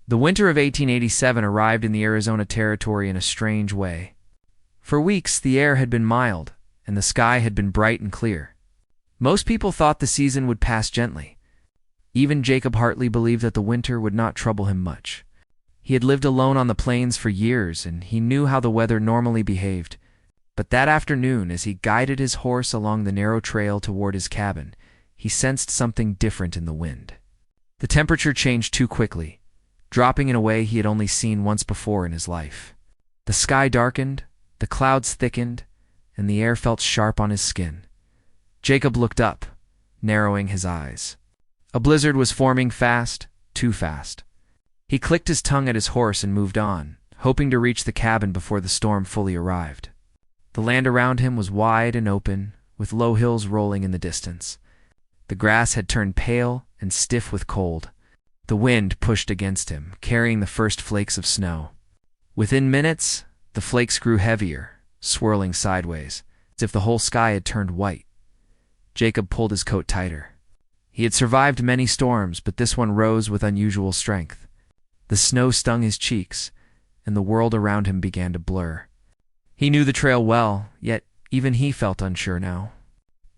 The winter of 1887 arrived in the Arizona Territory in a strange way. For weeks, the air had been mild, and the sky had been bright and clear. Most people thought the season would pass gently. Even Jacob Hartley believed that the winter would not trouble him much. He had lived alone on the plains for years, and he knew how the weather normally behaved. But that afternoon, as he guided his horse along the narrow trail toward his cabin, he sensed something different in the wind. The temperature changed too quickly, dropping in a way he had only seen once before in his life. The sky darkened, the clouds thickened, and the air felt sharp on his skin. Jacob looked up, narrowing his eyes. A blizzard was forming fast, too fast. He clicked his tongue at his horse and moved on, hoping to reach the cabin before the storm fully arrived. The land around him was wide and open, with low hills rolling in the distance. The grass had turned pale and stiff with cold. The wind pushed against him, carrying the first flakes of snow. Within minutes, the flakes grew heavier, swirling sideways, as if the whole sky had turned white. Jacob pulled his coat tighter. He had survived many storms, but this one rose with unusual strength. The snow stung his cheeks, and the world around him began to blur. He knew the trail well, yet even he felt unsure now.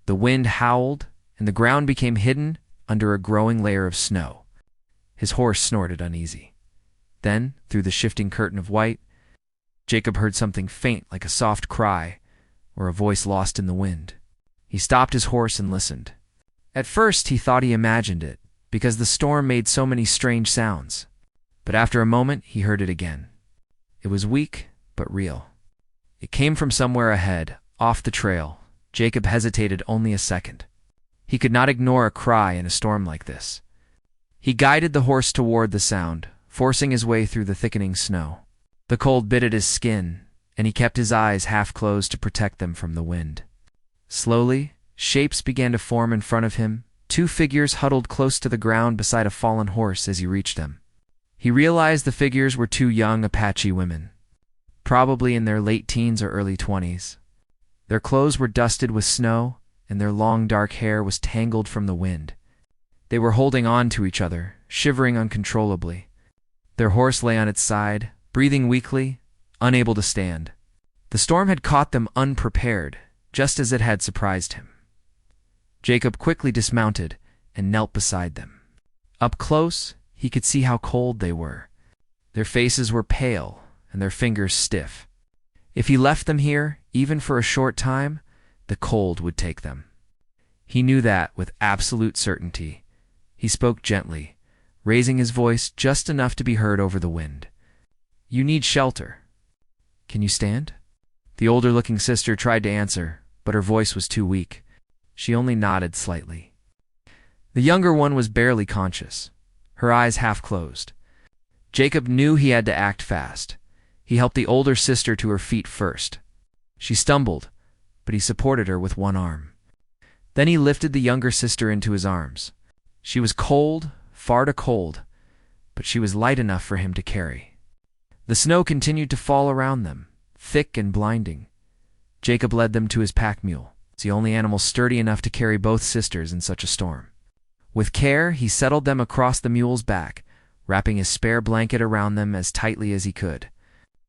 The wind howled, and the ground became hidden under a growing layer of snow. His horse snorted uneasy. Then, through the shifting curtain of white, Jacob heard something faint like a soft cry, or a voice lost in the wind. He stopped his horse and listened. At first he thought he imagined it, because the storm made so many strange sounds. But after a moment he heard it again. It was weak, but real. It came from somewhere ahead, off the trail. Jacob hesitated only a second. He could not ignore a cry in a storm like this. He guided the horse toward the sound, forcing his way through the thickening snow. The cold bit at his skin, and he kept his eyes half closed to protect them from the wind. Slowly, shapes began to form in front of him, two figures huddled close to the ground beside a fallen horse as he reached them. He realized the figures were two young Apache women, probably in their late teens or early 20s. Their clothes were dusted with snow, and their long dark hair was tangled from the wind. They were holding on to each other, shivering uncontrollably. Their horse lay on its side, breathing weakly, unable to stand. The storm had caught them unprepared, just as it had surprised him. Jacob quickly dismounted and knelt beside them. Up close, he could see how cold they were. Their faces were pale, and their fingers stiff. If he left them here, even for a short time, the cold would take them. He knew that with absolute certainty. He spoke gently, raising his voice just enough to be heard over the wind. "You need shelter. Can you stand?" The older-looking sister tried to answer, but her voice was too weak. She only nodded slightly. The younger one was barely conscious, her eyes half closed. Jacob knew he had to act fast. He helped the older sister to her feet first. She stumbled, but he supported her with one arm. Then he lifted the younger sister into his arms. She was cold, far too cold, but she was light enough for him to carry. The snow continued to fall around them, thick and blinding. Jacob led them to his pack mule, the only animal sturdy enough to carry both sisters in such a storm. With care, he settled them across the mule's back, wrapping his spare blanket around them as tightly as he could.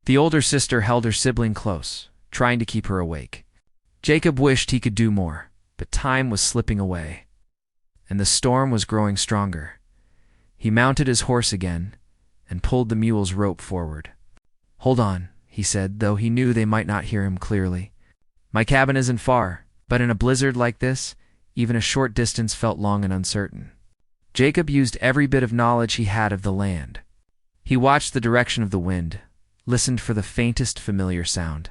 The older sister held her sibling close, trying to keep her awake. Jacob wished he could do more, but time was slipping away, and the storm was growing stronger. He mounted his horse again and pulled the mule's rope forward. "Hold on," he said, though he knew they might not hear him clearly. "My cabin isn't far, but in a blizzard like this, even a short distance felt long and uncertain." Jacob used every bit of knowledge he had of the land. He watched the direction of the wind, listened for the faintest familiar sound,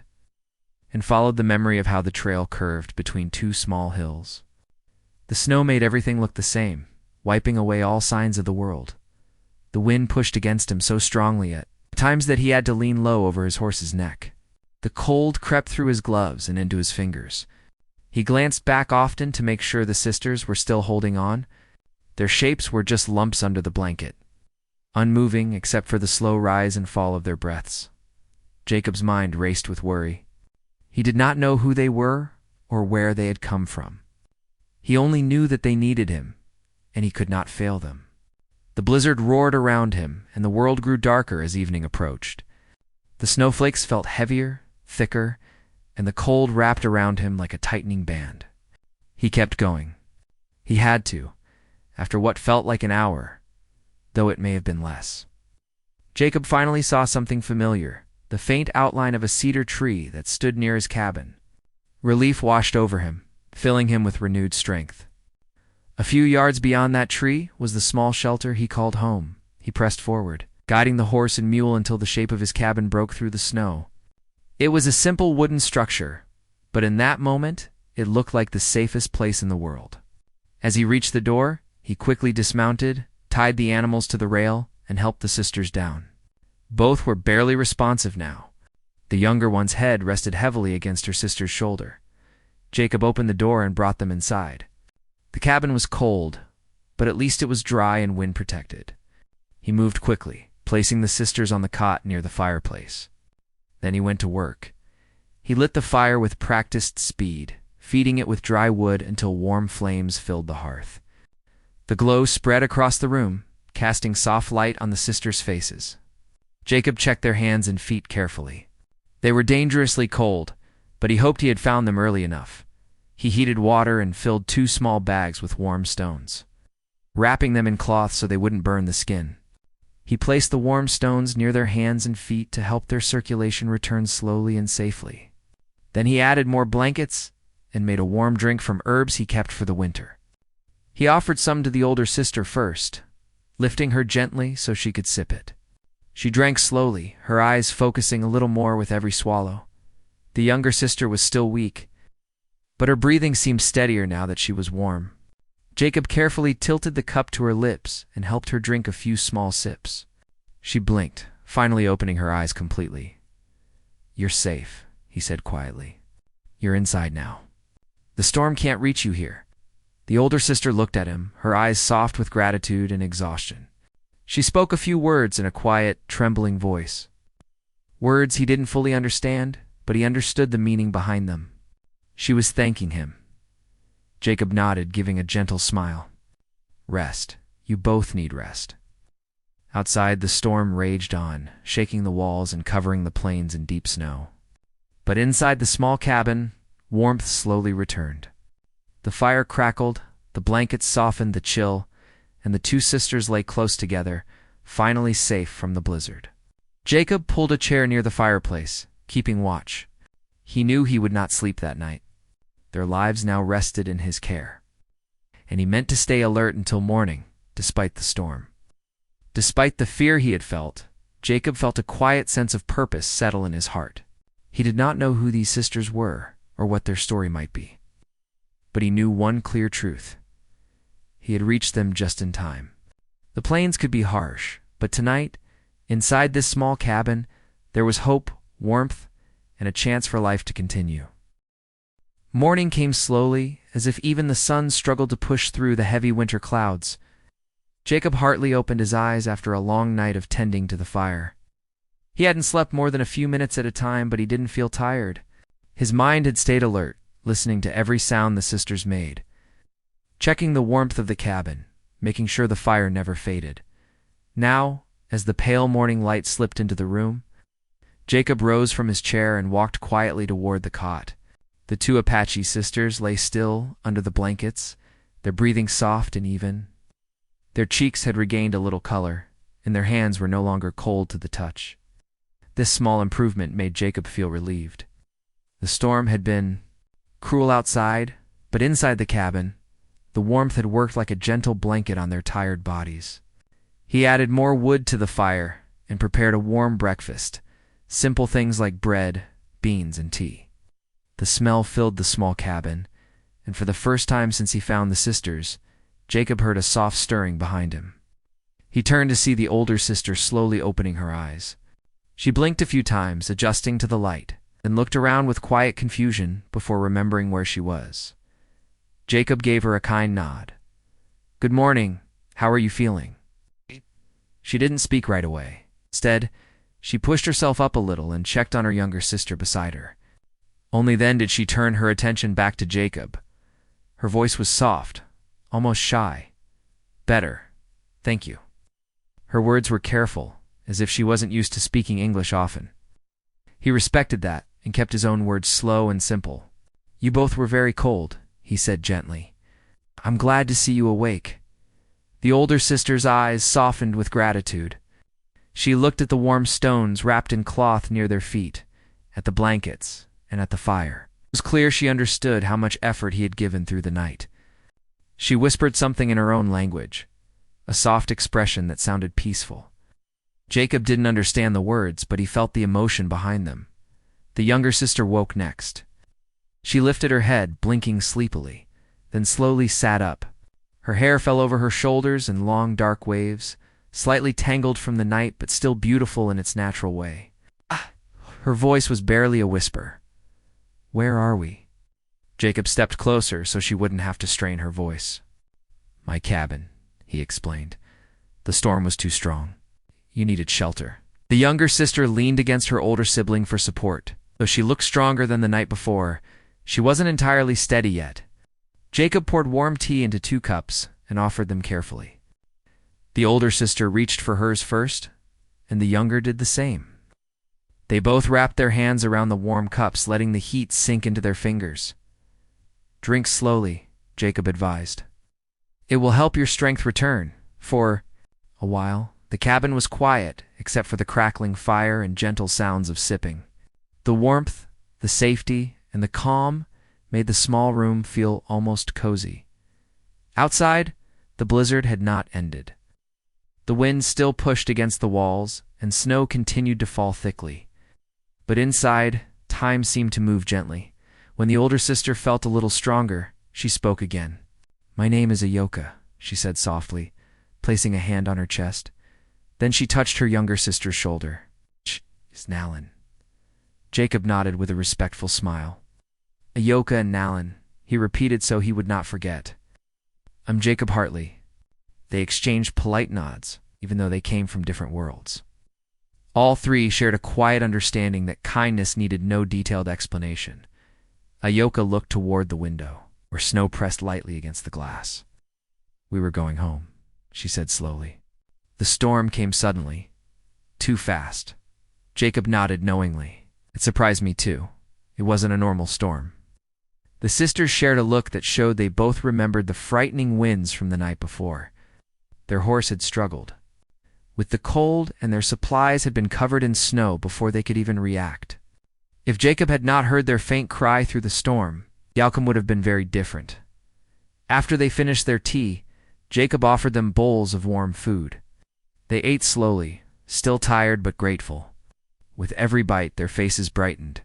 and followed the memory of how the trail curved between two small hills. The snow made everything look the same, wiping away all signs of the world. The wind pushed against him so strongly at times that he had to lean low over his horse's neck. The cold crept through his gloves and into his fingers. He glanced back often to make sure the sisters were still holding on. Their shapes were just lumps under the blanket, unmoving except for the slow rise and fall of their breaths. Jacob's mind raced with worry. He did not know who they were or where they had come from. He only knew that they needed him, and he could not fail them. The blizzard roared around him, and the world grew darker as evening approached. The snowflakes felt heavier, thicker, and the cold wrapped around him like a tightening band. He kept going. He had to, after what felt like an hour, though it may have been less. Jacob finally saw something familiar, the faint outline of a cedar tree that stood near his cabin. Relief washed over him, filling him with renewed strength. A few yards beyond that tree was the small shelter he called home. He pressed forward, guiding the horse and mule until the shape of his cabin broke through the snow. It was a simple wooden structure, but in that moment, it looked like the safest place in the world. As he reached the door, he quickly dismounted, tied the animals to the rail, and helped the sisters down. Both were barely responsive now. The younger one's head rested heavily against her sister's shoulder. Jacob opened the door and brought them inside. The cabin was cold, but at least it was dry and wind-protected. He moved quickly, placing the sisters on the cot near the fireplace. Then he went to work. He lit the fire with practiced speed, feeding it with dry wood until warm flames filled the hearth. The glow spread across the room, casting soft light on the sisters' faces. Jacob checked their hands and feet carefully. They were dangerously cold, but he hoped he had found them early enough. He heated water and filled 2 small bags with warm stones, wrapping them in cloth so they wouldn't burn the skin. He placed the warm stones near their hands and feet to help their circulation return slowly and safely. Then he added more blankets and made a warm drink from herbs he kept for the winter. He offered some to the older sister first, lifting her gently so she could sip it. She drank slowly, her eyes focusing a little more with every swallow. The younger sister was still weak, but her breathing seemed steadier now that she was warm. Jacob carefully tilted the cup to her lips and helped her drink a few small sips. She blinked, finally opening her eyes completely. "You're safe," he said quietly. "You're inside now. The storm can't reach you here." The older sister looked at him, her eyes soft with gratitude and exhaustion. She spoke a few words in a quiet, trembling voice. Words he didn't fully understand, but he understood the meaning behind them. She was thanking him. Jacob nodded, giving a gentle smile. "Rest. You both need rest." Outside, the storm raged on, shaking the walls and covering the plains in deep snow. But inside the small cabin, warmth slowly returned. The fire crackled, the blankets softened the chill, and the 2 sisters lay close together, finally safe from the blizzard. Jacob pulled a chair near the fireplace, keeping watch. He knew he would not sleep that night. Their lives now rested in his care. And he meant to stay alert until morning, despite the storm. Despite the fear he had felt, Jacob felt a quiet sense of purpose settle in his heart. He did not know who these sisters were, or what their story might be. But he knew one clear truth. He had reached them just in time. The plains could be harsh, but tonight, inside this small cabin, there was hope, warmth, and a chance for life to continue. Morning came slowly, as if even the sun struggled to push through the heavy winter clouds. Jacob Hartley opened his eyes after a long night of tending to the fire. He hadn't slept more than a few minutes at a time, but he didn't feel tired. His mind had stayed alert, listening to every sound the sisters made, checking the warmth of the cabin, making sure the fire never faded. Now, as the pale morning light slipped into the room, Jacob rose from his chair and walked quietly toward the cot. The 2 Apache sisters lay still under the blankets, their breathing soft and even. Their cheeks had regained a little color, and their hands were no longer cold to the touch. This small improvement made Jacob feel relieved. The storm had been cruel outside, but inside the cabin, the warmth had worked like a gentle blanket on their tired bodies. He added more wood to the fire and prepared a warm breakfast, simple things like bread, beans, and tea. The smell filled the small cabin, and for the first time since he found the sisters, Jacob heard a soft stirring behind him. He turned to see the older sister slowly opening her eyes. She blinked a few times, adjusting to the light, and looked around with quiet confusion before remembering where she was. Jacob gave her a kind nod. "Good morning. How are you feeling?" She didn't speak right away. Instead, she pushed herself up a little and checked on her younger sister beside her. Only then did she turn her attention back to Jacob. Her voice was soft, almost shy. "Better. Thank you." Her words were careful, as if she wasn't used to speaking English often. He respected that and kept his own words slow and simple. "You both were very cold," he said gently. "I'm glad to see you awake." The older sister's eyes softened with gratitude. She looked at the warm stones wrapped in cloth near their feet, at the blankets, and at the fire. It was clear she understood how much effort he had given through the night. She whispered something in her own language, a soft expression that sounded peaceful. Jacob didn't understand the words, but he felt the emotion behind them. The younger sister woke next. She lifted her head, blinking sleepily, then slowly sat up. Her hair fell over her shoulders in long dark waves, slightly tangled from the night but still beautiful in its natural way. Her voice was barely a whisper. "Where are we?" Jacob stepped closer so she wouldn't have to strain her voice. "My cabin," he explained. "The storm was too strong. You needed shelter." The younger sister leaned against her older sibling for support. Though she looked stronger than the night before, she wasn't entirely steady yet. Jacob poured warm tea into 2 cups and offered them carefully. The older sister reached for hers first, and the younger did the same. They both wrapped their hands around the warm cups, letting the heat sink into their fingers. "Drink slowly," Jacob advised. "It will help your strength return." For a while, the cabin was quiet except for the crackling fire and gentle sounds of sipping. The warmth, the safety, and the calm made the small room feel almost cozy. Outside, the blizzard had not ended. The wind still pushed against the walls, and snow continued to fall thickly. But inside, time seemed to move gently. When the older sister felt a little stronger, she spoke again. "My name is Ayoka," she said softly, placing a hand on her chest. Then she touched her younger sister's shoulder. "Is Nalan." Jacob nodded with a respectful smile. "Ayoka and Nalan," he repeated so he would not forget. "I'm Jacob Hartley." They exchanged polite nods, even though they came from different worlds. All 3 shared a quiet understanding that kindness needed no detailed explanation. Ayoka looked toward the window, where snow pressed lightly against the glass. "We were going home," she said slowly. The storm came suddenly, too fast. Jacob nodded knowingly. It surprised me too. It wasn't a normal storm. The sisters shared a look that showed they both remembered the frightening winds from the night before. Their horse had struggled with the cold, and their supplies had been covered in snow before they could even react. If Jacob had not heard their faint cry through the storm, the outcome would have been very different. After they finished their tea, Jacob offered them bowls of warm food. They ate slowly, still tired but grateful. With every bite, their faces brightened.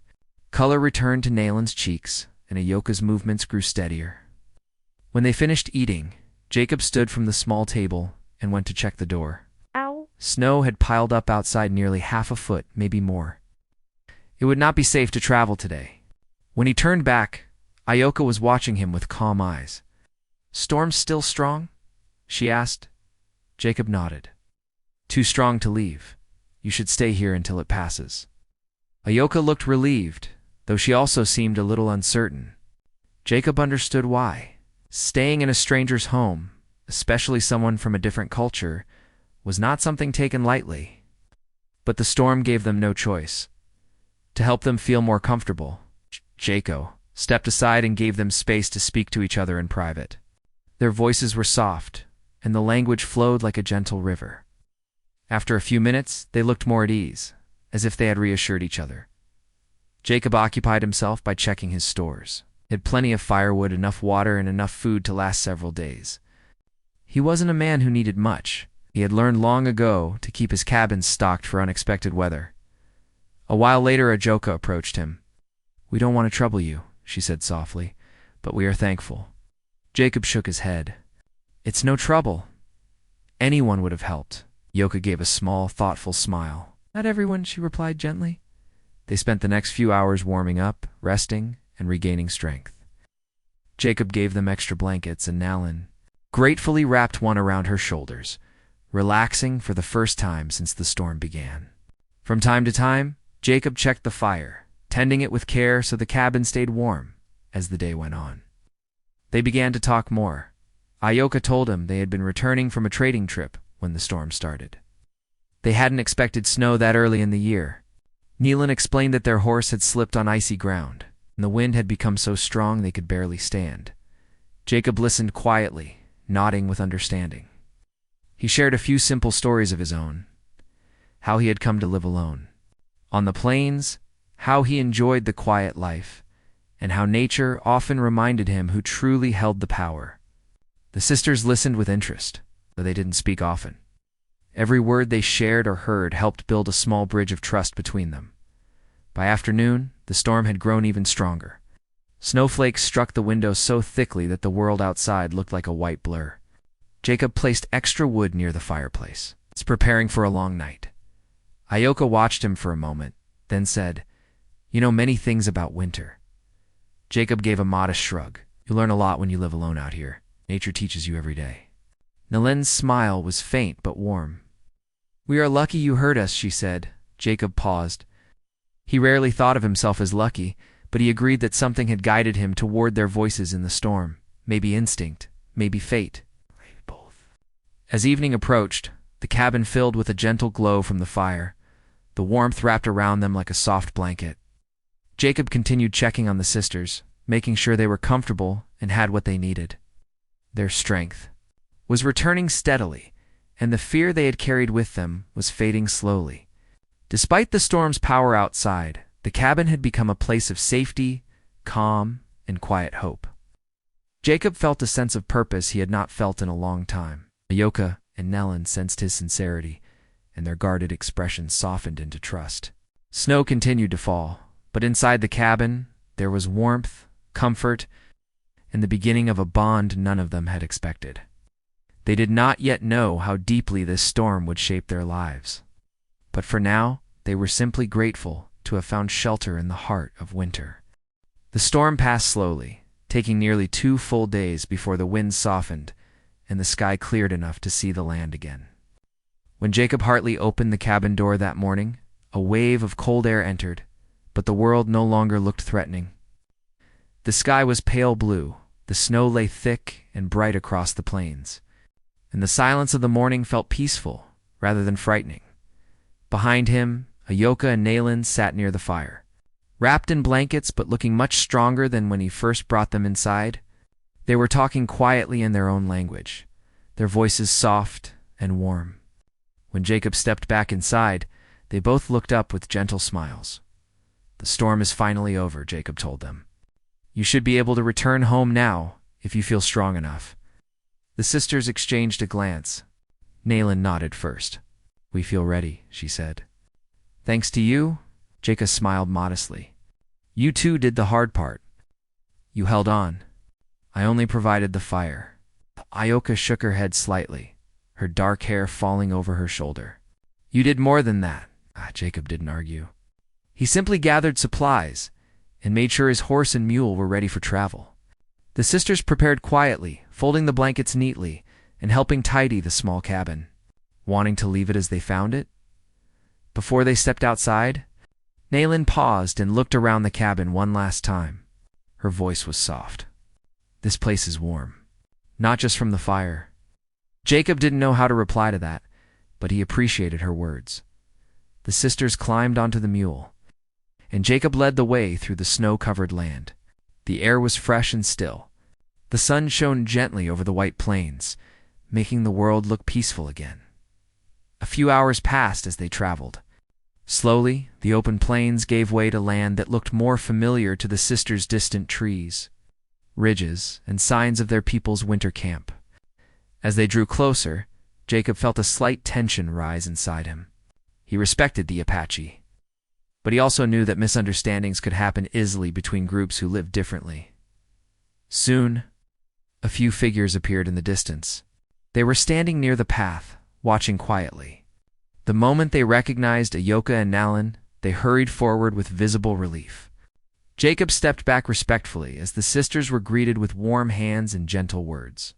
Color returned to Nalan's cheeks, and Ayoka's movements grew steadier. When they finished eating, Jacob stood from the small table and went to check the door. Ow. Snow had piled up outside nearly half a foot, maybe more. It would not be safe to travel today. When he turned back, Ayoka was watching him with calm eyes. "Storm still strong?" she asked. Jacob nodded. "Too strong to leave. You should stay here until it passes." Ayoka looked relieved, though she also seemed a little uncertain. Jacob understood why. Staying in a stranger's home, especially someone from a different culture, was not something taken lightly. But the storm gave them no choice. To help them feel more comfortable, Jacob stepped aside and gave them space to speak to each other in private. Their voices were soft, and the language flowed like a gentle river. After a few minutes, they looked more at ease, as if they had reassured each other. Jacob occupied himself by checking his stores. He had plenty of firewood, enough water, and enough food to last several days. He wasn't a man who needed much. He had learned long ago to keep his cabin stocked for unexpected weather. A while later, Ayoka approached him. "We don't want to trouble you," she said softly, "but we are thankful." Jacob shook his head. "It's no trouble. Anyone would have helped." Ayoka gave a small, thoughtful smile. "Not everyone," she replied gently. They spent the next few hours warming up, resting, and regaining strength. Jacob gave them extra blankets, and Nalan gratefully wrapped one around her shoulders, relaxing for the first time since the storm began. From time to time, Jacob checked the fire, tending it with care so the cabin stayed warm as the day went on. They began to talk more. Ayoka told him they had been returning from a trading trip when the storm started. They hadn't expected snow that early in the year. Nealon explained that their horse had slipped on icy ground, and the wind had become so strong they could barely stand. Jacob listened quietly, nodding with understanding. He shared a few simple stories of his own, how he had come to live alone on the plains, how he enjoyed the quiet life, and how nature often reminded him who truly held the power. The sisters listened with interest, though they didn't speak often. Every word they shared or heard helped build a small bridge of trust between them. By afternoon, the storm had grown even stronger. Snowflakes struck the windows so thickly that the world outside looked like a white blur. Jacob placed extra wood near the fireplace. It's preparing for a long night. Ioka watched him for a moment, then said, "You know many things about winter." Jacob gave a modest shrug. "You learn a lot when you live alone out here. Nature teaches you every day." Nalen's smile was faint but warm. "We are lucky you heard us," she said. Jacob paused. He rarely thought of himself as lucky, but he agreed that something had guided him toward their voices in the storm. Maybe instinct, maybe fate. Maybe both. As evening approached, the cabin filled with a gentle glow from the fire. The warmth wrapped around them like a soft blanket. Jacob continued checking on the sisters, making sure they were comfortable and had what they needed. Their strength was returning steadily, and the fear they had carried with them was fading slowly. Despite the storm's power outside, the cabin had become a place of safety, calm, and quiet hope. Jacob felt a sense of purpose he had not felt in a long time. Ioka and Nellen sensed his sincerity, and their guarded expressions softened into trust. Snow continued to fall, but inside the cabin, there was warmth, comfort, and the beginning of a bond none of them had expected. They did not yet know how deeply this storm would shape their lives. But for now, they were simply grateful to have found shelter in the heart of winter. The storm passed slowly, taking nearly 2 full days before the winds softened and the sky cleared enough to see the land again. When Jacob Hartley opened the cabin door that morning, a wave of cold air entered, but the world no longer looked threatening. The sky was pale blue, the snow lay thick and bright across the plains, and the silence of the morning felt peaceful rather than frightening. Behind him, Ioka and Nalen sat near the fire. Wrapped in blankets but looking much stronger than when he first brought them inside, they were talking quietly in their own language, their voices soft and warm. When Jacob stepped back inside, they both looked up with gentle smiles. "The storm is finally over," Jacob told them. "You should be able to return home now if you feel strong enough." The sisters exchanged a glance. Nalen nodded first. "We feel ready," she said. "Thanks to you," Jacob smiled modestly. "You two did the hard part. You held on. I only provided the fire." Ioka shook her head slightly, her dark hair falling over her shoulder. "You did more than that." Jacob didn't argue. He simply gathered supplies and made sure his horse and mule were ready for travel. The sisters prepared quietly, folding the blankets neatly and helping tidy the small cabin. Wanting to leave it as they found it? Before they stepped outside, Nalen paused and looked around the cabin one last time. Her voice was soft. "This place is warm, not just from the fire." Jacob didn't know how to reply to that, but he appreciated her words. The sisters climbed onto the mule, and Jacob led the way through the snow-covered land. The air was fresh and still. The sun shone gently over the white plains, making the world look peaceful again. A few hours passed as they traveled. Slowly, the open plains gave way to land that looked more familiar to the sisters' distant trees, ridges, and signs of their people's winter camp. As they drew closer, Jacob felt a slight tension rise inside him. He respected the Apache, but he also knew that misunderstandings could happen easily between groups who lived differently. Soon, a few figures appeared in the distance. They were standing near the path, watching quietly. The moment they recognized Ioka and Nalen, they hurried forward with visible relief. Jacob stepped back respectfully as the sisters were greeted with warm hands and gentle words.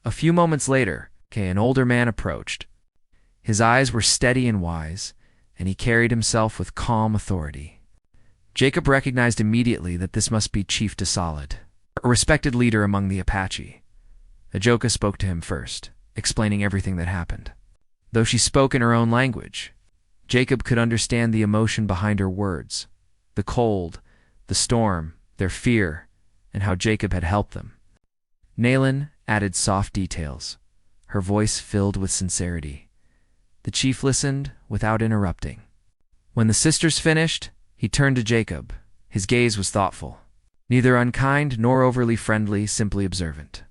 A few moments later, an older man approached. His eyes were steady and wise, and he carried himself with calm authority. Jacob recognized immediately that this must be Chief DeSolid, a respected leader among the Apache. Ioka spoke to him first, explaining everything that happened. though she spoke in her own language. Jacob could understand the emotion behind her words, the cold, the storm, their fear, and how Jacob had helped them. Nayland added soft details, her voice filled with sincerity. The chief listened without interrupting. When the sisters finished, he turned to Jacob. His gaze was thoughtful, neither unkind nor overly friendly, simply observant,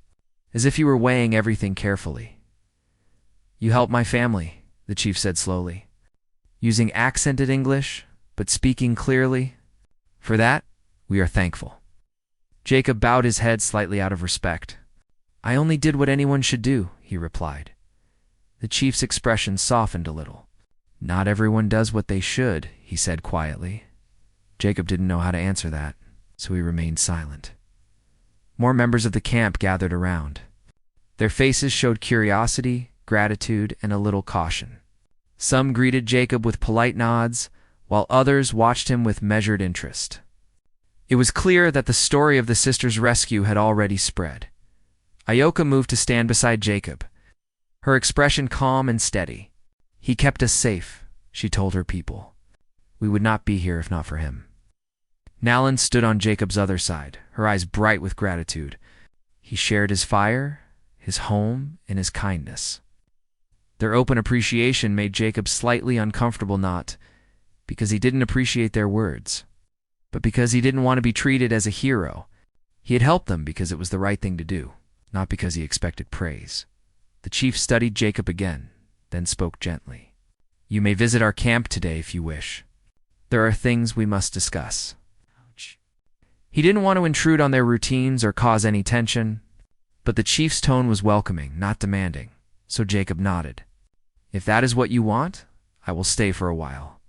as if he were weighing everything carefully. "You helped my family," the chief said slowly, using accented English, but speaking clearly. "For that, we are thankful." Jacob bowed his head slightly out of respect. "I only did what anyone should do," he replied. The chief's expression softened a little. "Not everyone does what they should," he said quietly. Jacob didn't know how to answer that, so he remained silent. More members of the camp gathered around. Their faces showed curiosity, gratitude, and a little caution. Some greeted Jacob with polite nods, while others watched him with measured interest. It was clear that the story of the sisters' rescue had already spread. Ayoka moved to stand beside Jacob, her expression calm and steady. "He kept us safe," she told her people. "We would not be here if not for him." Nayland stood on Jacob's other side, her eyes bright with gratitude. He shared his fire, his home, and his kindness. Their open appreciation made Jacob slightly uncomfortable, not because he didn't appreciate their words, but because he didn't want to be treated as a hero. He had helped them because it was the right thing to do, not because he expected praise. The chief studied Jacob again, then spoke gently. "You may visit our camp today if you wish. There are things we must discuss." He didn't want to intrude on their routines or cause any tension, but the chief's tone was welcoming, not demanding, so Jacob nodded. "If that is what you want, I will stay for a while."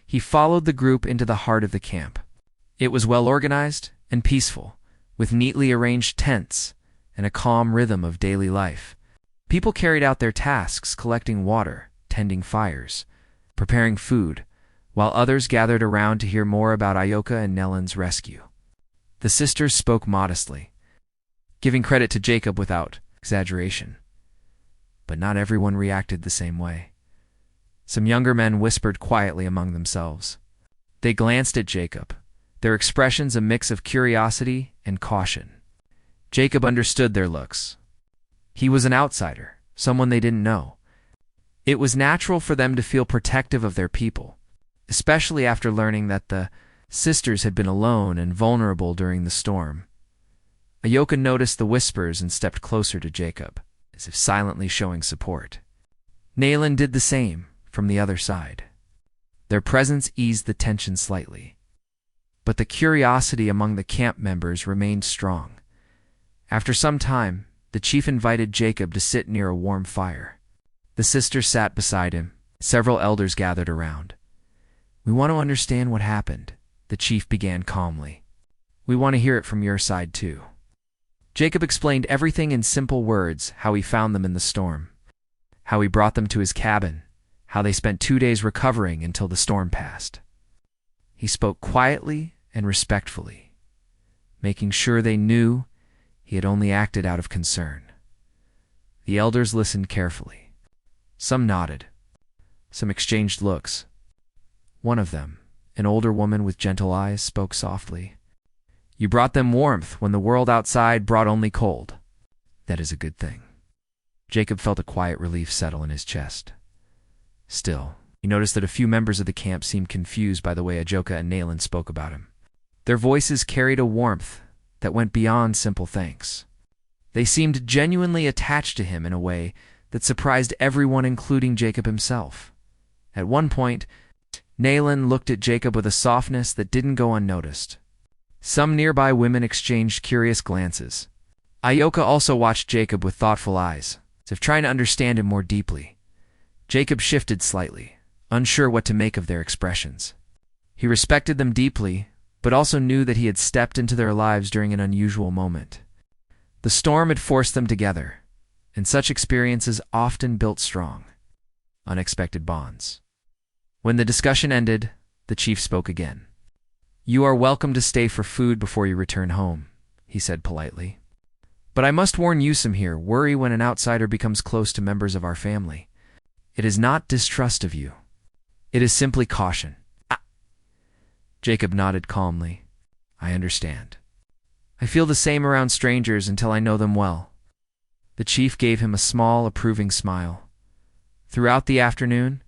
He followed the group into the heart of the camp. It was well organized and peaceful, with neatly arranged tents and a calm rhythm of daily life. People carried out their tasks, collecting water, tending fires, preparing food, while others gathered around to hear more about Ayoka and Nayland's rescue. The sisters spoke modestly, giving credit to Jacob without exaggeration. But not everyone reacted the same way. Some younger men whispered quietly among themselves. They glanced at Jacob, their expressions a mix of curiosity and caution. Jacob understood their looks. He was an outsider, someone they didn't know. It was natural for them to feel protective of their people, especially after learning that the sisters had been alone and vulnerable during the storm. Ayoka noticed the whispers and stepped closer to Jacob, as if silently showing support. Nayland did the same from the other side. Their presence eased the tension slightly. But the curiosity among the camp members remained strong. After some time, the chief invited Jacob to sit near a warm fire. The sisters sat beside him. Several elders gathered around. "We want to understand what happened," the chief began calmly. "We want to hear it from your side, too." Jacob explained everything in simple words, how he found them in the storm, how he brought them to his cabin, how they spent 2 days recovering until the storm passed. He spoke quietly and respectfully, making sure they knew he had only acted out of concern. The elders listened carefully. Some nodded. Some exchanged looks. One of them, an older woman with gentle eyes, spoke softly. "You brought them warmth when the world outside brought only cold. That is a good thing." Jacob felt a quiet relief settle in his chest. Still, he noticed that a few members of the camp seemed confused by the way Ayoka and Nayland spoke about him. Their voices carried a warmth that went beyond simple thanks. They seemed genuinely attached to him in a way that surprised everyone, including Jacob himself. At one point, Nayland looked at Jacob with a softness that didn't go unnoticed. Some nearby women exchanged curious glances. Ayoka also watched Jacob with thoughtful eyes, as if trying to understand him more deeply. Jacob shifted slightly, unsure what to make of their expressions. He respected them deeply, but also knew that he had stepped into their lives during an unusual moment. The storm had forced them together, and such experiences often built strong, unexpected bonds. When the discussion ended, the chief spoke again. "You are welcome to stay for food before you return home," he said politely. "But I must warn you some here, worry when an outsider becomes close to members of our family. It is not distrust of you. It is simply caution. Jacob nodded calmly. I understand. I feel the same around strangers until I know them well. The chief gave him a small, approving smile. Throughout the afternoon,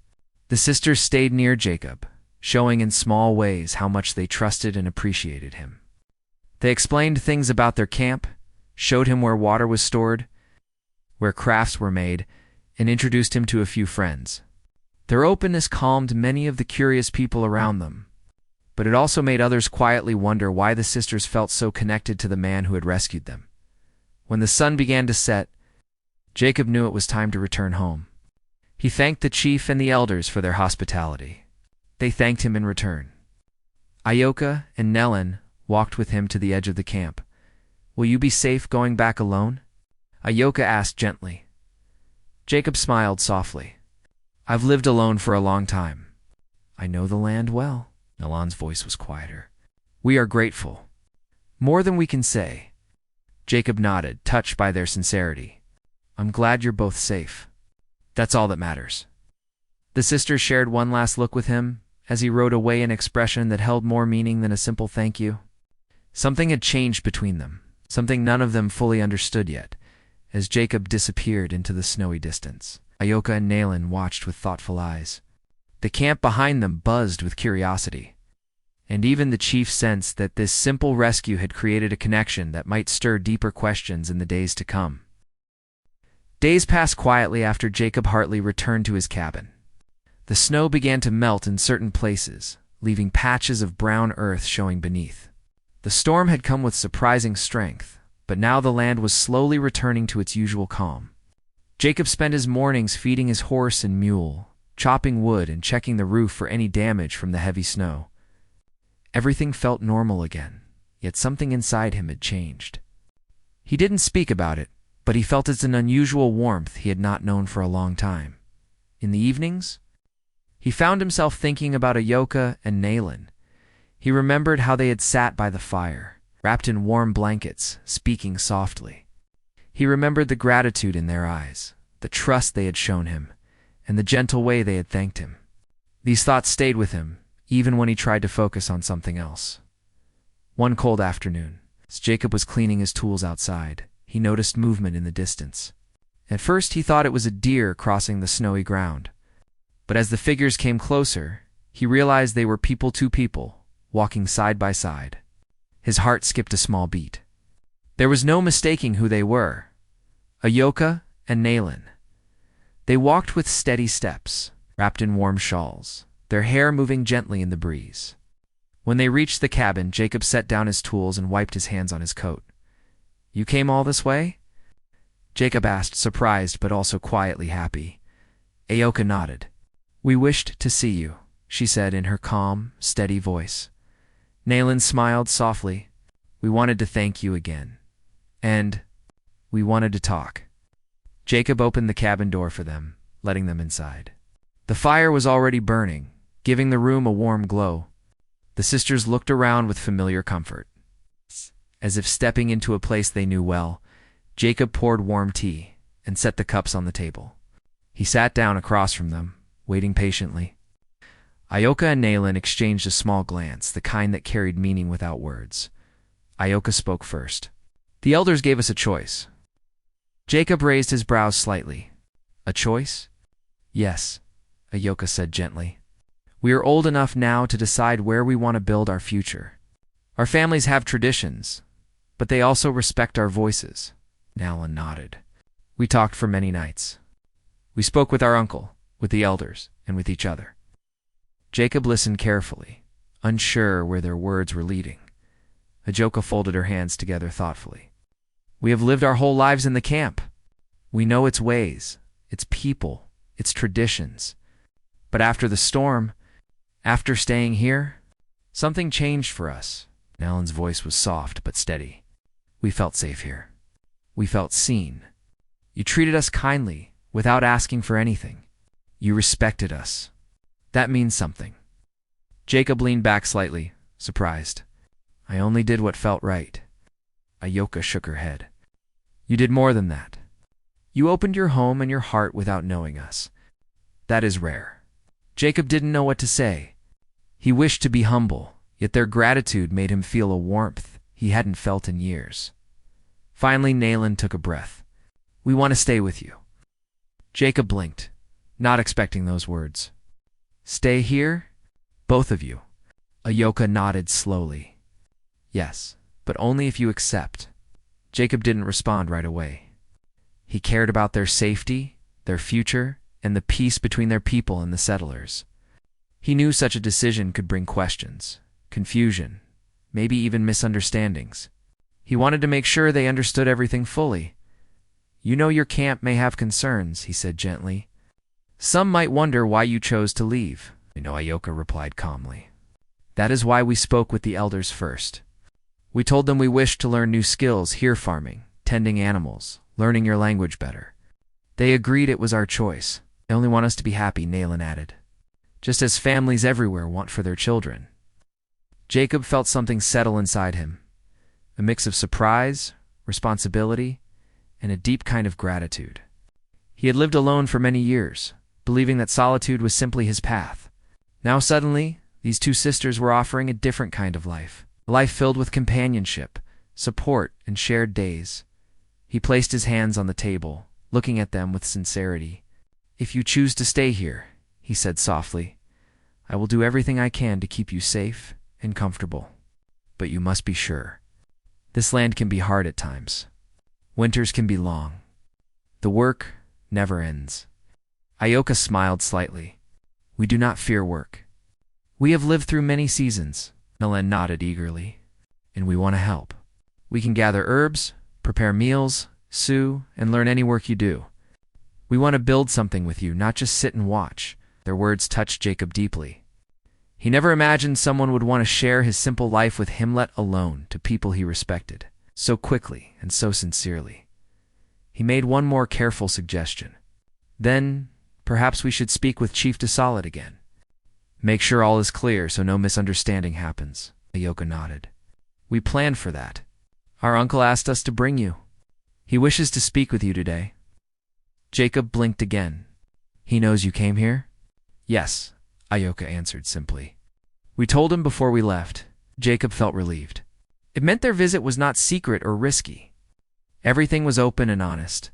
the sisters stayed near Jacob, showing in small ways how much they trusted and appreciated him. They explained things about their camp, showed him where water was stored, where crafts were made, and introduced him to a few friends. Their openness calmed many of the curious people around them, but it also made others quietly wonder why the sisters felt so connected to the man who had rescued them. When the sun began to set, Jacob knew it was time to return home. He thanked the chief and the elders for their hospitality. They thanked him in return. Ayoka and Nellen walked with him to the edge of the camp. Will you be safe going back alone? Ayoka asked gently. Jacob smiled softly. I've lived alone for a long time. I know the land well. Nellen's voice was quieter. We are grateful. More than we can say. Jacob nodded, touched by their sincerity. I'm glad you're both safe. That's all that matters. The sisters shared one last look with him as he rode away, an expression that held more meaning than a simple thank you. Something had changed between them, something none of them fully understood yet, as Jacob disappeared into the snowy distance. Ayoka and Nellen watched with thoughtful eyes. The camp behind them buzzed with curiosity, and even the chief sensed that this simple rescue had created a connection that might stir deeper questions in the days to come. Days passed quietly after Jacob Hartley returned to his cabin. The snow began to melt in certain places, leaving patches of brown earth showing beneath. The storm had come with surprising strength, but now the land was slowly returning to its usual calm. Jacob spent his mornings feeding his horse and mule, chopping wood and checking the roof for any damage from the heavy snow. Everything felt normal again, yet something inside him had changed. He didn't speak about it, but he felt it's an unusual warmth he had not known for a long time. In the evenings, he found himself thinking about Ayoka and Nellen. He remembered how they had sat by the fire, wrapped in warm blankets, speaking softly. He remembered the gratitude in their eyes, the trust they had shown him, and the gentle way they had thanked him. These thoughts stayed with him, even when he tried to focus on something else. One cold afternoon, as Jacob was cleaning his tools outside, he noticed movement in the distance. At first he thought it was a deer crossing the snowy ground, but as the figures came closer, he realized they were two people, walking side by side. His heart skipped a small beat. There was no mistaking who they were. Ayoka and Nellen. They walked with steady steps, wrapped in warm shawls, their hair moving gently in the breeze. When they reached the cabin, Jacob set down his tools and wiped his hands on his coat. You came all this way? Jacob asked, surprised but also quietly happy. Ayoka nodded. We wished to see you, she said in her calm, steady voice. Nellen smiled softly. We wanted to thank you again. And we wanted to talk. Jacob opened the cabin door for them, letting them inside. The fire was already burning, giving the room a warm glow. The sisters looked around with familiar comfort. As if stepping into a place they knew well, Jacob poured warm tea and set the cups on the table. He sat down across from them, waiting patiently. Ayoka and Nellen exchanged a small glance, the kind that carried meaning without words. Ayoka spoke first. The elders gave us a choice. Jacob raised his brows slightly. A choice? Yes, Ayoka said gently. We are old enough now to decide where we want to build our future. Our families have traditions, but they also respect our voices. Nellen nodded. We talked for many nights. We spoke with our uncle, with the elders, and with each other. Jacob listened carefully, unsure where their words were leading. Ayoka folded her hands together thoughtfully. We have lived our whole lives in the camp. We know its ways, its people, its traditions. But after the storm, after staying here, something changed for us. Nellen's voice was soft but steady. We felt safe here. We felt seen. You treated us kindly, without asking for anything. You respected us. That means something. Jacob leaned back slightly, surprised. I only did what felt right. Ayoka shook her head. You did more than that. You opened your home and your heart without knowing us. That is rare. Jacob didn't know what to say. He wished to be humble, yet their gratitude made him feel a warmth he hadn't felt in years. Finally, Nayland took a breath. "We want to stay with you." Jacob blinked, not expecting those words. "Stay here? Both of you?" Ayoka nodded slowly. "Yes, but only if you accept." Jacob didn't respond right away. He cared about their safety, their future, and the peace between their people and the settlers. He knew such a decision could bring questions, confusion, maybe even misunderstandings. He wanted to make sure they understood everything fully. "You know your camp may have concerns," he said gently. "Some might wonder why you chose to leave." "I know," Ayoka replied calmly. "That is why we spoke with the elders first. We told them we wished to learn new skills here, farming, tending animals, learning your language better. They agreed it was our choice. They only want us to be happy," Nayland added, "just as families everywhere want for their children." Jacob felt something settle inside him, a mix of surprise, responsibility, and a deep kind of gratitude. He had lived alone for many years, believing that solitude was simply his path. Now suddenly, these two sisters were offering a different kind of life, a life filled with companionship, support, and shared days. He placed his hands on the table, looking at them with sincerity. "If you choose to stay here," he said softly, "I will do everything I can to keep you safe and comfortable. But you must be sure. This land can be hard at times. Winters can be long. The work never ends." Ayoka smiled slightly. "We do not fear work. We have lived through many seasons." Nayland nodded eagerly. "And we want to help. We can gather herbs, prepare meals, sew, and learn any work you do. We want to build something with you, not just sit and watch." Their words touched Jacob deeply. He never imagined someone would want to share his simple life with him, let alone to people he respected, so quickly and so sincerely. He made one more careful suggestion. "Then, perhaps we should speak with Chief DeSolid again. Make sure all is clear so no misunderstanding happens." Ayoka nodded. "We planned for that. Our uncle asked us to bring you. He wishes to speak with you today." Jacob blinked again. "He knows you came here?" "Yes," Ayoka answered simply. "We told him before we left." Jacob felt relieved. It meant their visit was not secret or risky. Everything was open and honest.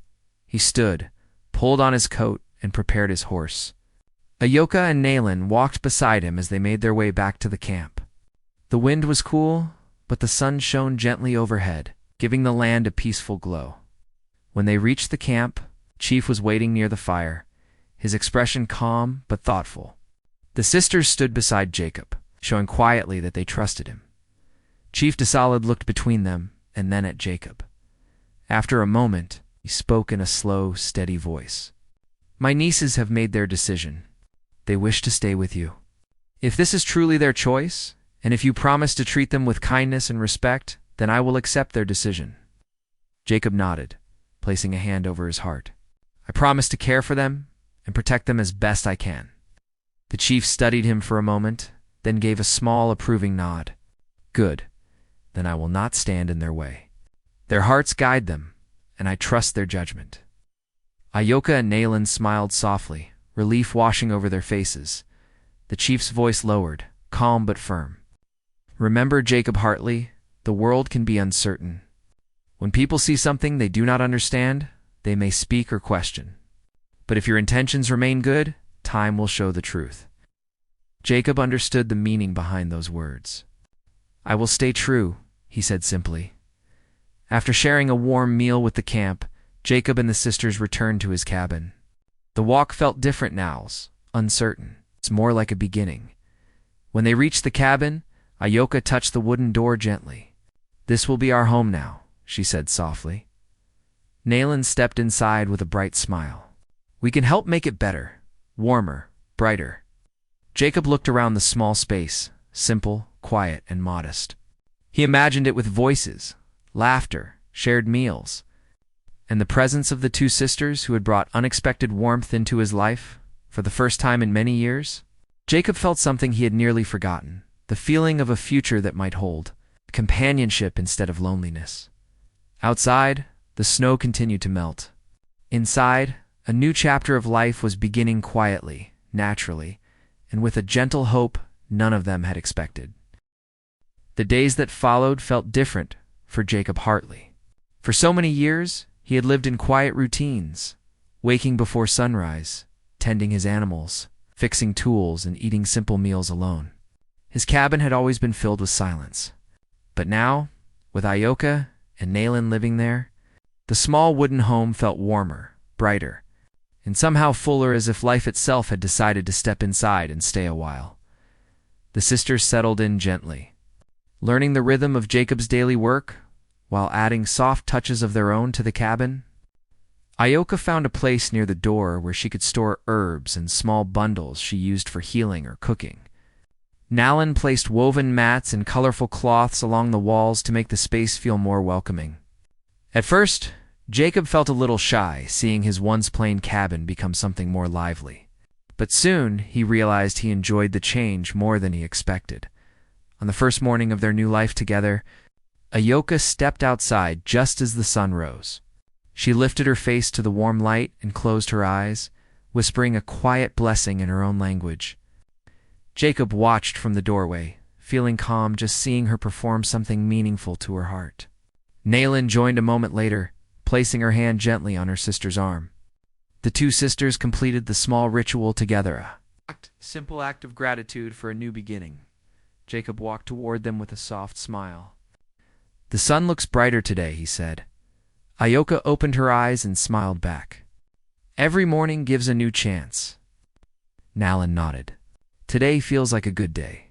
He stood, pulled on his coat, and prepared his horse. Ayoka and Nayland walked beside him as they made their way back to the camp. The wind was cool, but the sun shone gently overhead, giving the land a peaceful glow. When they reached the camp, Chief was waiting near the fire, his expression calm but thoughtful. The sisters stood beside Jacob, showing quietly that they trusted him. Chief DeSolid looked between them and then at Jacob. After a moment, he spoke in a slow, steady voice. "My nieces have made their decision. They wish to stay with you. If this is truly their choice, and if you promise to treat them with kindness and respect, then I will accept their decision." Jacob nodded, placing a hand over his heart. "I promise to care for them and protect them as best I can." The chief studied him for a moment, then gave a small approving nod. "Good. Then I will not stand in their way. Their hearts guide them, and I trust their judgment." Ayoka and Nayland smiled softly, relief washing over their faces. The chief's voice lowered, calm but firm. "Remember, Jacob Hartley, the world can be uncertain. When people see something they do not understand, they may speak or question. But if your intentions remain good, time will show the truth." Jacob understood the meaning behind those words. "I will stay true," he said simply. After sharing a warm meal with the camp, Jacob and the sisters returned to his cabin. The walk felt different now, uncertain. It's more like a beginning. When they reached the cabin, Ayoka touched the wooden door gently. "This will be our home now," she said softly. Nayland stepped inside with a bright smile. "We can help make it better, warmer, brighter." Jacob looked around the small space, simple, quiet, and modest. He imagined it with voices, laughter, shared meals, and the presence of the two sisters who had brought unexpected warmth into his life for the first time in many years. Jacob felt something he had nearly forgotten, the feeling of a future that might hold companionship instead of loneliness. Outside, the snow continued to melt. Inside, A new chapter of life was beginning quietly, naturally, and with a gentle hope none of them had expected. The days that followed felt different for Jacob Hartley. For so many years, he had lived in quiet routines, waking before sunrise, tending his animals, fixing tools, and eating simple meals alone. His cabin had always been filled with silence. But now, with Ioka and Nayland living there, the small wooden home felt warmer, brighter, and somehow fuller, as if life itself had decided to step inside and stay a while. The sisters settled in gently, learning the rhythm of Jacob's daily work while adding soft touches of their own to the cabin. Ioka found a place near the door where she could store herbs and small bundles she used for healing or cooking. Nayland placed woven mats and colorful cloths along the walls to make the space feel more welcoming. At first, Jacob felt a little shy, seeing his once plain cabin become something more lively. But soon he realized he enjoyed the change more than he expected. On the first morning of their new life together, Ioka stepped outside just as the sun rose. She lifted her face to the warm light and closed her eyes, whispering a quiet blessing in her own language. Jacob watched from the doorway, feeling calm just seeing her perform something meaningful to her heart. Nayland joined a moment later, placing her hand gently on her sister's arm. The two sisters completed the small ritual together, a simple act of gratitude for a new beginning. Jacob walked toward them with a soft smile. "The sun looks brighter today," he said. Ioka opened her eyes and smiled back. "Every morning gives a new chance." Nayland nodded. "Today feels like a good day."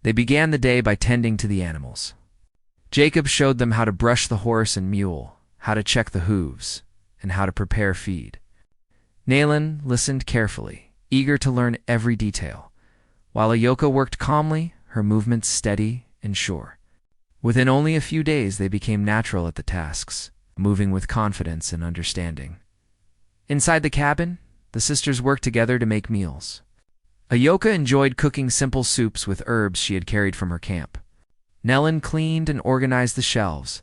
They began the day by tending to the animals. Jacob showed them how to brush the horse and mule, how to check the hooves, and how to prepare feed. Nayland listened carefully, eager to learn every detail, while Ioka worked calmly, her movements steady and sure. Within only a few days they became natural at the tasks, moving with confidence and understanding. Inside the cabin, the sisters worked together to make meals. Ioka enjoyed cooking simple soups with herbs she had carried from her camp. Nayland cleaned and organized the shelves,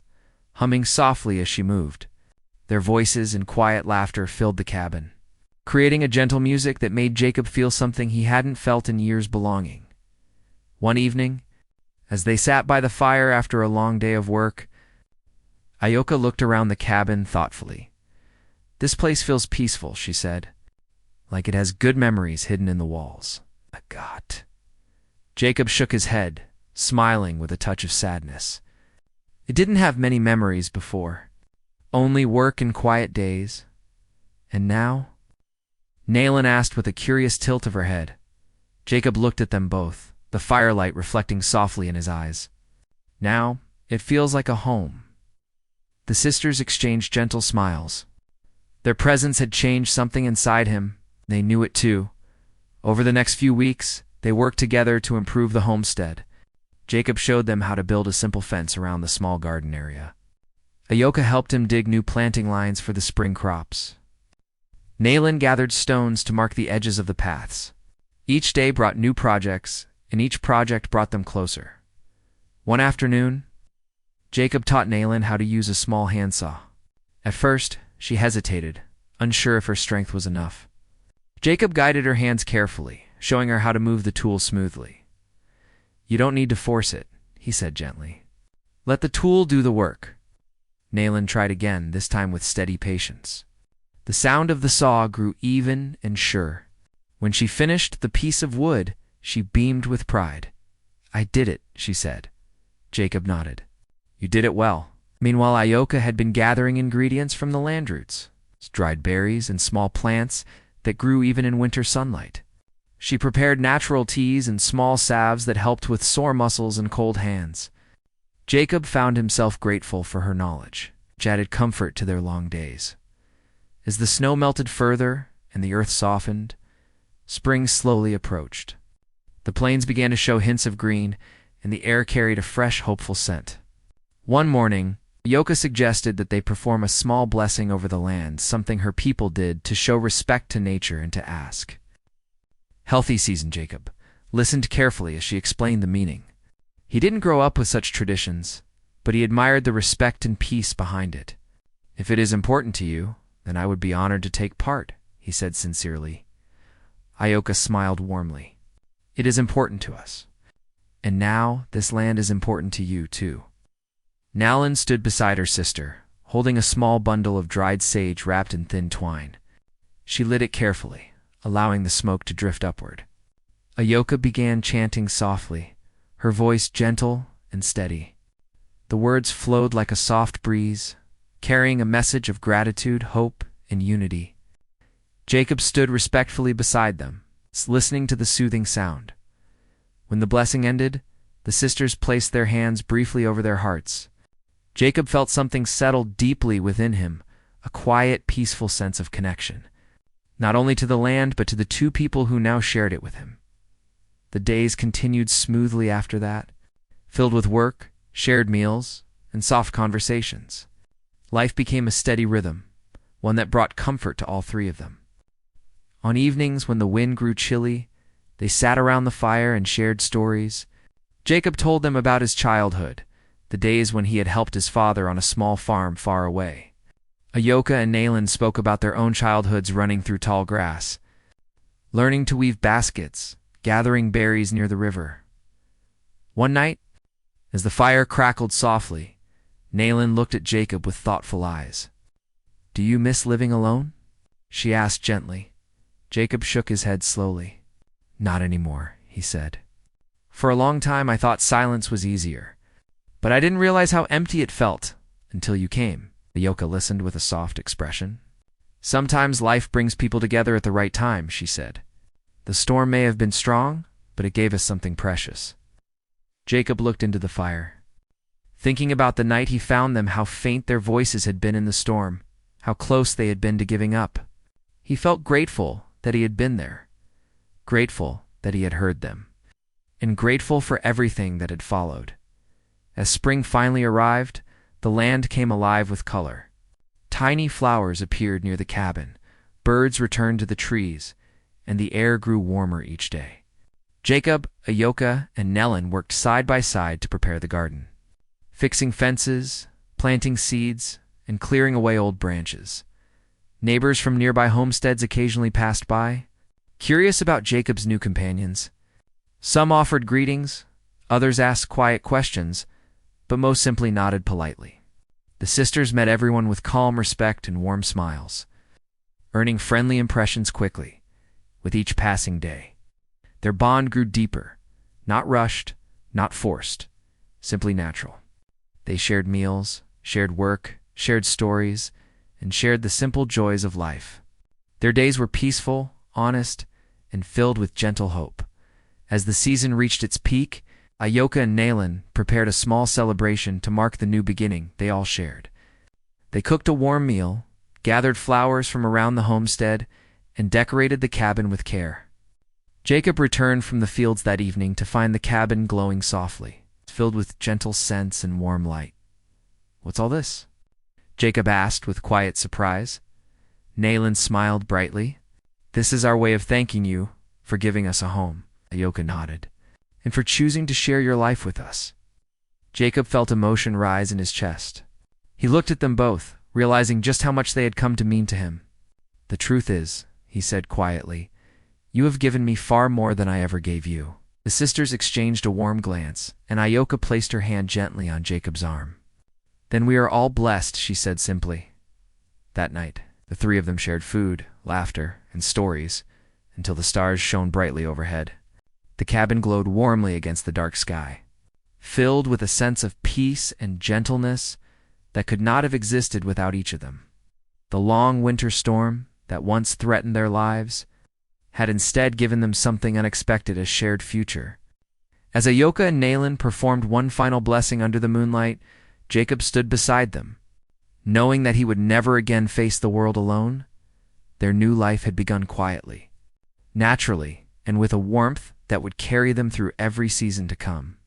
humming softly as she moved. Their voices and quiet laughter filled the cabin, creating a gentle music that made Jacob feel something he hadn't felt in years: belonging. One evening, as they sat by the fire after a long day of work, Ioka looked around the cabin thoughtfully. "This place feels peaceful," she said, "like it has good memories hidden in the walls." "I got." Jacob shook his head, smiling with a touch of sadness. It didn't have many memories before, only work and quiet days. And now? Nayland asked with a curious tilt of her head. Jacob looked at them both, the firelight reflecting softly in his eyes. "Now, it feels like a home." The sisters exchanged gentle smiles. Their presence had changed something inside him. They knew it too. Over the next few weeks, they worked together to improve the homestead. Jacob showed them how to build a simple fence around the small garden area. Ioka helped him dig new planting lines for the spring crops. Nayland gathered stones to mark the edges of the paths. Each day brought new projects, and each project brought them closer. One afternoon, Jacob taught Nayland how to use a small handsaw. At first, she hesitated, unsure if her strength was enough. Jacob guided her hands carefully, showing her how to move the tool smoothly. "You don't need to force it," he said gently. "Let the tool do the work." Nayland tried again, this time with steady patience. The sound of the saw grew even and sure. When she finished the piece of wood, she beamed with pride. "I did it," she said. Jacob nodded. "You did it well." Meanwhile, Ioka had been gathering ingredients from the land roots, dried berries and small plants that grew even in winter sunlight. She prepared natural teas and small salves that helped with sore muscles and cold hands. Jacob found himself grateful for her knowledge, which added comfort to their long days. As the snow melted further and the earth softened, spring slowly approached. The plains began to show hints of green, and the air carried a fresh, hopeful scent. One morning, Ioka suggested that they perform a small blessing over the land, something her people did to show respect to nature and to ask. Healthy season, Jacob listened carefully as she explained the meaning. He didn't grow up with such traditions, but he admired the respect and peace behind it. "If it is important to you, "Then I would be honored to take part," he said sincerely. Ioka smiled warmly. "It is important to us. And now this land is important to you, too." Nalin stood beside her sister, holding a small bundle of dried sage wrapped in thin twine. She lit it carefully, allowing the smoke to drift upward. Ioka began chanting softly, her voice gentle and steady. The words flowed like a soft breeze, carrying a message of gratitude, hope, and unity. Jacob stood respectfully beside them, listening to the soothing sound. When the blessing ended, the sisters placed their hands briefly over their hearts. Jacob felt something settle deeply within him, a quiet, peaceful sense of connection, not only to the land but to the two people who now shared it with him. The days continued smoothly after that, filled with work, shared meals, and soft conversations. Life became a steady rhythm, one that brought comfort to all three of them. On evenings when the wind grew chilly, they sat around the fire and shared stories. Jacob told them about his childhood, the days when he had helped his father on a small farm far away. Ioka and Nalin spoke about their own childhoods running through tall grass, learning to weave baskets, gathering berries near the river. One night, as the fire crackled softly, Nalin looked at Jacob with thoughtful eyes. "Do you miss living alone?" she asked gently. Jacob shook his head slowly. "Not anymore," he said. "For a long time I thought silence was easier, but I didn't realize how empty it felt until you came." Ioka listened with a soft expression. "Sometimes life brings people together at the right time," she said. "The storm may have been strong, but it gave us something precious." Jacob looked into the fire, thinking about the night he found them, how faint their voices had been in the storm, how close they had been to giving up. He felt grateful that he had been there, grateful that he had heard them, and grateful for everything that had followed. As spring finally arrived, the land came alive with color. Tiny flowers appeared near the cabin, birds returned to the trees, and the air grew warmer each day. Jacob, Ioka, and Nalin worked side by side to prepare the garden, fixing fences, planting seeds, and clearing away old branches. Neighbors from nearby homesteads occasionally passed by, curious about Jacob's new companions. Some offered greetings, others asked quiet questions, but most simply nodded politely. The sisters met everyone with calm respect and warm smiles, earning friendly impressions quickly, with each passing day. Their bond grew deeper, not rushed, not forced, simply natural. They shared meals, shared work, shared stories, and shared the simple joys of life. Their days were peaceful, honest, and filled with gentle hope. As the season reached its peak, Ioka and Nalin prepared a small celebration to mark the new beginning they all shared. They cooked a warm meal, gathered flowers from around the homestead, and decorated the cabin with care. Jacob returned from the fields that evening to find the cabin glowing softly, filled with gentle scents and warm light. "What's all this?" Jacob asked with quiet surprise. Nalin smiled brightly. "This is our way of thanking you for giving us a home," Ioka nodded, "and for choosing to share your life with us." Jacob felt emotion rise in his chest. He looked at them both, realizing just how much they had come to mean to him. "The truth is," he said quietly, "you have given me far more than I ever gave you." The sisters exchanged a warm glance, and Ioka placed her hand gently on Jacob's arm. "Then we are all blessed," she said simply. That night, the three of them shared food, laughter, and stories, until the stars shone brightly overhead. The cabin glowed warmly against the dark sky, filled with a sense of peace and gentleness that could not have existed without each of them. The long winter storm that once threatened their lives had instead given them something unexpected, a shared future. As Ioka and Nalin performed one final blessing under the moonlight, Jacob stood beside them. Knowing that he would never again face the world alone, their new life had begun quietly, naturally, and with a warmth that would carry them through every season to come.